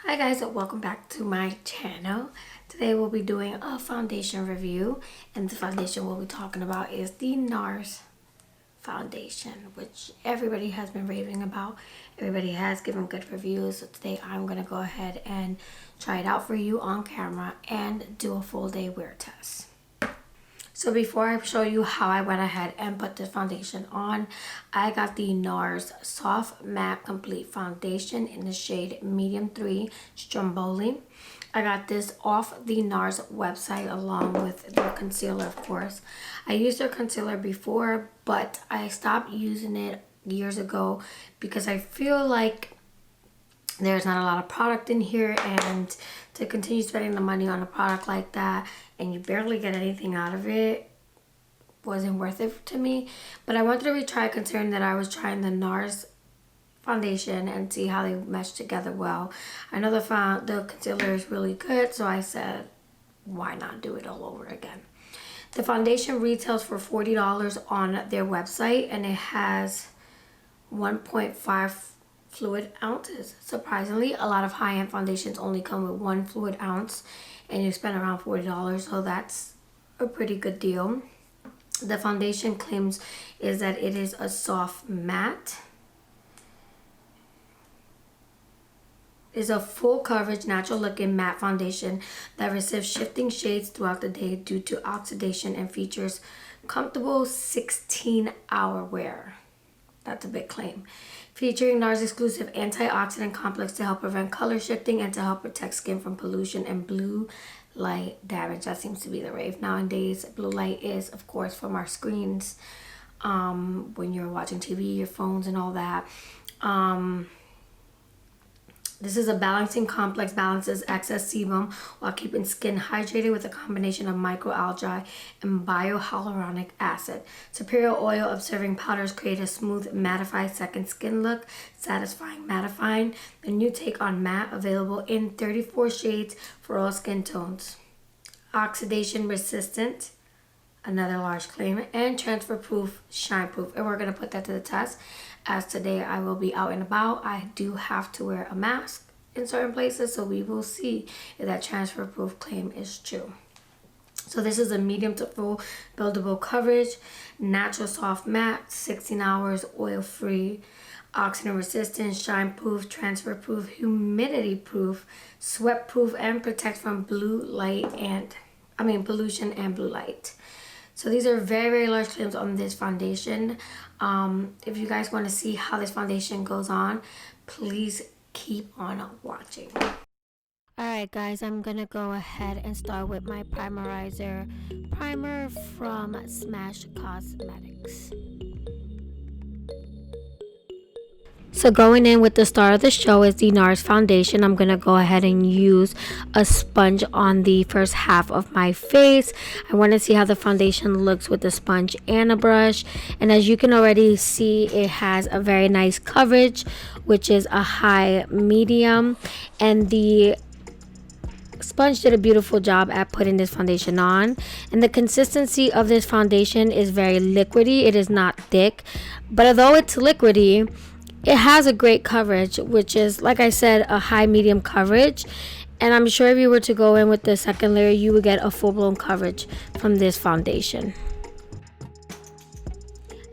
Hi guys, and welcome back to my channel. Today we'll be doing a foundation review, and the foundation we'll be talking about is the Nars foundation, which everybody has been raving about. Everybody has given good reviews, so today I'm going to go ahead and try it out for you on camera and do a full day wear test. So before I show you how I went ahead and put this foundation on, I got the Nars Soft Matte Complete Foundation in the shade Medium 3 Stromboli. I got this off the Nars website along with their concealer, of course. I used their concealer before, but I stopped using it years ago because I feel like there's not a lot of product in here, and to continue spending the money on a product like that and you barely get anything out of it wasn't worth it to me. But I wanted to retry, considering that I was trying the Nars foundation and see how they mesh together well. I know the concealer is really good, so I said why not do it all over again. The foundation retails for $40 on their website, and it has 1.5 fluid ounces. Surprisingly, a lot of high-end foundations only come with 1 fluid ounce, and you spend around $40, so that's a pretty good deal. The foundation claims is that it is a soft matte. Is a full coverage, natural looking matte foundation that resists shifting shades throughout the day due to oxidation, and features comfortable 16-hour wear. That's a big claim. Featuring Nars exclusive antioxidant complex to help prevent color shifting and to help protect skin from pollution and blue light damage. That seems to be the rave nowadays. Blue light is, of course, from our screens, when you're watching TV, your phones and all that. This is a balancing complex, balances excess sebum while keeping skin hydrated with a combination of microalgae and biohyaluronic acid. Superior oil absorbing powders create a smooth, mattified second skin look, satisfying mattifying. The new take on matte, available in 34 shades for all skin tones. Oxidation resistant, another large claim, and transfer proof, shine proof. And we're going to put that to the test, as today I will be out and about. I do have to wear a mask in certain places, so we will see if that transfer proof claim is true. So this is a medium to full buildable coverage, natural soft matte, 16 hours, oil free, oxidant resistant, shine proof, transfer proof, humidity proof, sweat proof, and protects from pollution and blue light. So these are very, very large claims on this foundation. If you guys want to see how this foundation goes on, please keep on watching. Alright guys, I'm going to go ahead and start with my Primerizer primer from Smash Cosmetics. So going in with the star of the show is the Nars foundation. I'm going to go ahead and use a sponge on the first half of my face. I want to see how the foundation looks with the sponge and a brush. And as you can already see, it has a very nice coverage, which is a high medium. And the sponge did a beautiful job at putting this foundation on. And the consistency of this foundation is very liquidy. It is not thick. But although it's liquidy, it has a great coverage, which is, like I said, a high medium coverage. And I'm sure if you were to go in with the second layer, you would get a full-blown coverage from this foundation.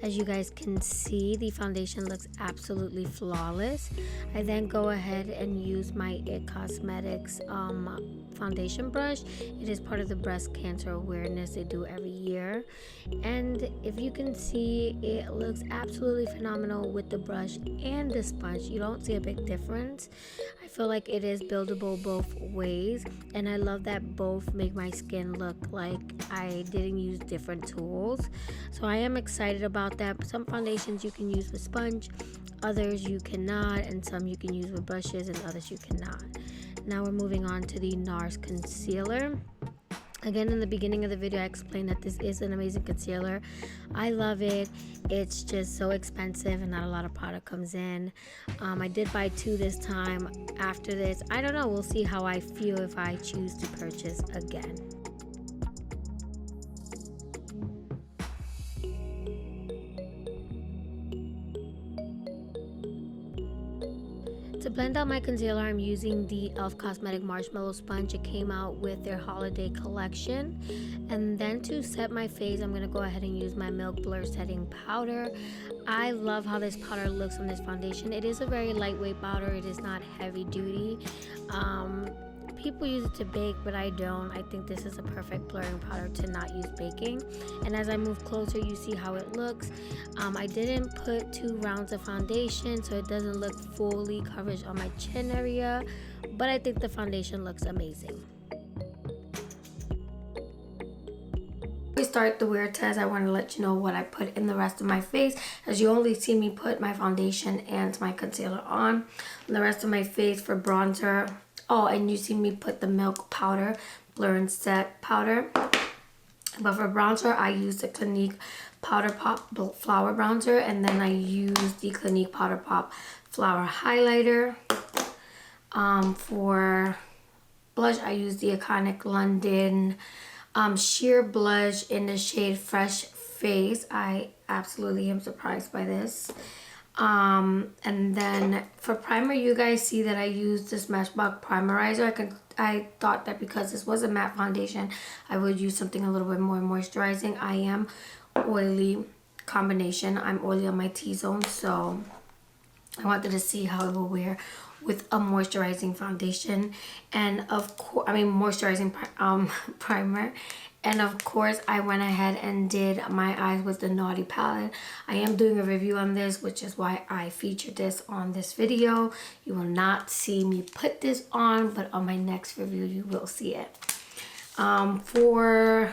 As you guys can see, the foundation looks absolutely flawless. I then go ahead and use my IT Cosmetics foundation brush. It is part of the breast cancer awareness they do every year. And if you can see, it looks absolutely phenomenal with the brush and the sponge. You don't see a big difference. I feel like it is buildable both ways, and I love that both make my skin look like I didn't use different tools. So I am excited about that. Some foundations you can use with sponge, others you cannot, and some you can use with brushes and others you cannot. Now we're moving on to the Nars concealer. Again, in the beginning of the video, I explained that this is an amazing concealer. I love it. It's just so expensive and not a lot of product comes in. I did buy 2 this time. After this, I don't know. We'll see how I feel if I choose to purchase again. To blend out my concealer, I'm using the e.l.f. Cosmetic Marshmallow Sponge. It came out with their holiday collection. And then to set my face, I'm going to go ahead and use my Milk Blur Setting Powder. I love how this powder looks on this foundation. It is a very lightweight powder. It is not heavy duty. People use it to bake, but I don't. I think this is a perfect blurring powder to not use baking. And as I move closer, you see how it looks. I didn't put 2 rounds of foundation, so it doesn't look fully coverage on my chin area, but I think the foundation looks amazing. We start the wear test. I want to let you know what I put in the rest of my face, as you only see me put my foundation and my concealer on. The rest of my face for bronzer, oh, and you see me put the milk powder, blur and set powder. But for bronzer, I use the Clinique Powder Pop Flower Bronzer, and then I use the Clinique Powder Pop Flower Highlighter. For blush, I use the iconic London Sheer Blush in the shade Fresh Face. I absolutely am surprised by this. And then for primer, you guys see that I used the Smashbox Primerizer. I thought that because this was a matte foundation, I would use something a little bit more moisturizing. I am oily combination. I'm oily on my T-zone, so I wanted to see how it will wear with a moisturizing foundation, and of course, moisturizing primer. And of course, I went ahead and did my eyes with the Naughty palette. I am doing a review on this, which is why I featured this on this video. You will not see me put this on, but on my next review, you will see it. For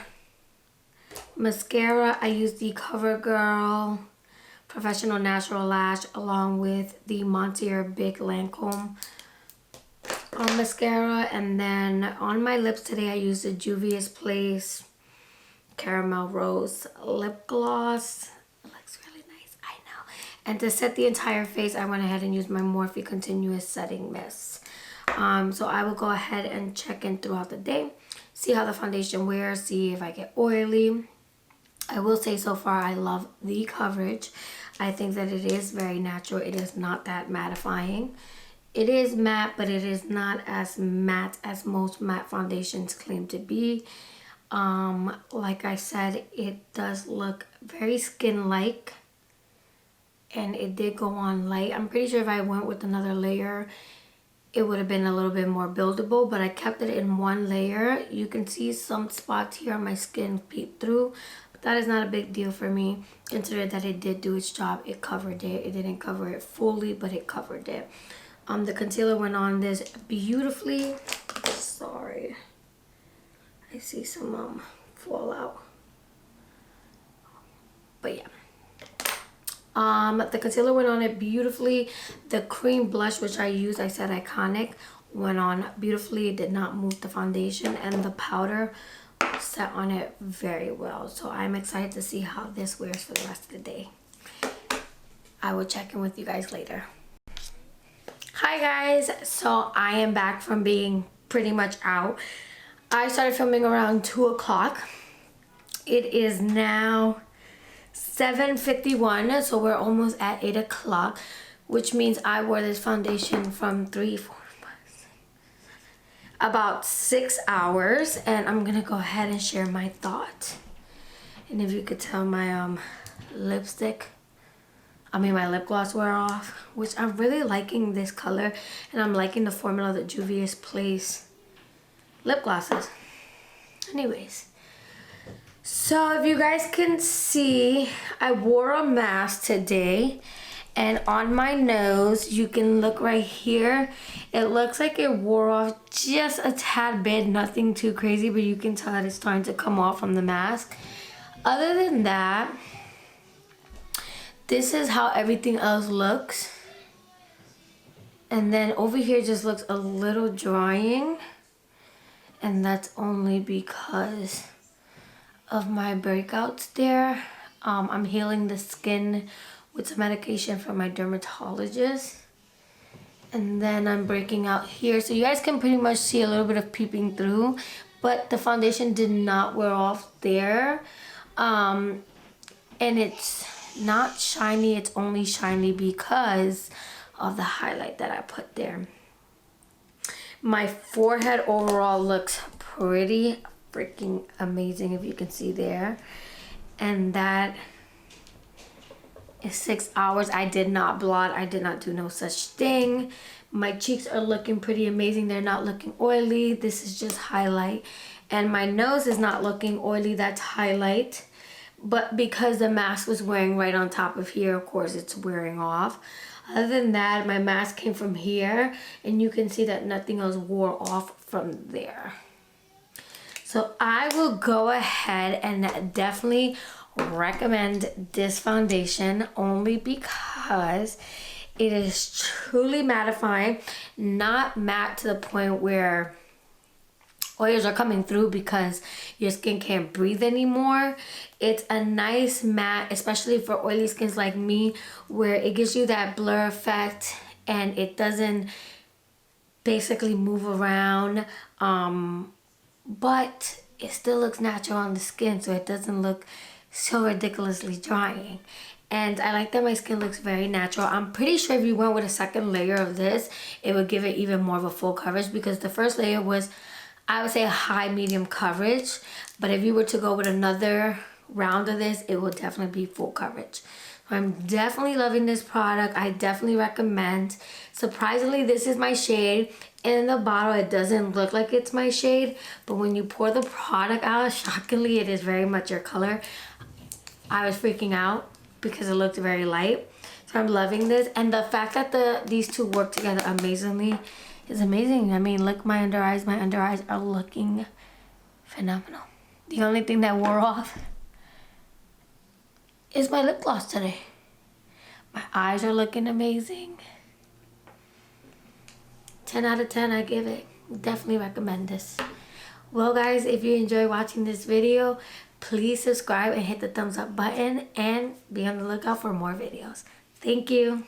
mascara, I use the Covergirl Professional Natural Lash along with the Monsieur Big Lancome mascara. And then on my lips today, I used the Juvia's Place Caramel Rose Lip Gloss. It looks really nice, I know. And to set the entire face, I went ahead and used my Morphe Continuous Setting Mist. So I will go ahead and check in throughout the day, see how the foundation wears, see if I get oily. I will say so far I love the coverage. I think that it is very natural. It is not that mattifying. It is matte, but it is not as matte as most matte foundations claim to be. Like I said, it does look very skin-like, and it did go on light. I'm pretty sure if I went with another layer, it would have been a little bit more buildable, but I kept it in one layer. You can see some spots here on my skin peep through, but that is not a big deal for me, considering that it did do its job. It covered it. It didn't cover it fully, but it covered it. The concealer went on this beautifully. Sorry, I see some fallout, but yeah. The concealer went on it beautifully. The cream blush, which I used, I said iconic, went on beautifully. It did not move the foundation, and the powder set on it very well. So I'm excited to see how this wears for the rest of the day. I will check in with you guys later. Hi guys, so I am back from being pretty much out. I started filming around 2 o'clock. It is now 7:51, so we're almost at 8 o'clock, which means I wore this foundation from 3, 4, 5, 6, about 6 hours, and I'm gonna go ahead and share my thoughts. And if you could tell, my my lip gloss wore off, which I'm really liking this color, and I'm liking the formula of the Juvia's Place lip glosses. Anyways, so if you guys can see, I wore a mask today, and on my nose, you can look right here, it looks like it wore off just a tad bit, nothing too crazy, but you can tell that it's starting to come off from the mask. Other than that, this is how everything else looks. And then over here just looks a little drying, and that's only because of my breakouts there. I'm healing the skin with some medication from my dermatologist, and then I'm breaking out here, so you guys can pretty much see a little bit of peeping through, but the foundation did not wear off there. And it's not shiny, it's only shiny because of the highlight that I put there. My forehead overall looks pretty freaking amazing, if you can see there. And that is 6 hours. I did not blot. I did not do no such thing. My cheeks are looking pretty amazing. They're not looking oily. This is just highlight. And my nose is not looking oily. That's highlight. But because the mask was wearing right on top of here, of course, it's wearing off. Other than that, my mask came from here, and you can see that nothing else wore off from there. So I will go ahead and definitely recommend this foundation, only because it is truly mattifying, not matte to the point where oils are coming through because your skin can't breathe anymore. It's a nice matte, especially for oily skins like me, where it gives you that blur effect and it doesn't basically move around, but it still looks natural on the skin, so it doesn't look so ridiculously drying. And I like that my skin looks very natural. I'm pretty sure if you went with a second layer of this, it would give it even more of a full coverage, because the first layer was, I would say, a high medium coverage. But if you were to go with another round of this, it will definitely be full coverage. I'm definitely loving this product. I definitely recommend. Surprisingly, this is my shade. In the bottle, it doesn't look like it's my shade, but when you pour the product out, shockingly, it is very much your color. I was freaking out because it looked very light. So I'm loving this. And the fact that these two work together amazingly is amazing. I mean, look, my under eyes are looking phenomenal. The only thing that wore off is my lip gloss today. My eyes are looking amazing. 10 out of 10 I give it. Definitely recommend this. Well guys, if you enjoy watching this video, please subscribe and hit the thumbs up button, and be on the lookout for more videos. Thank you.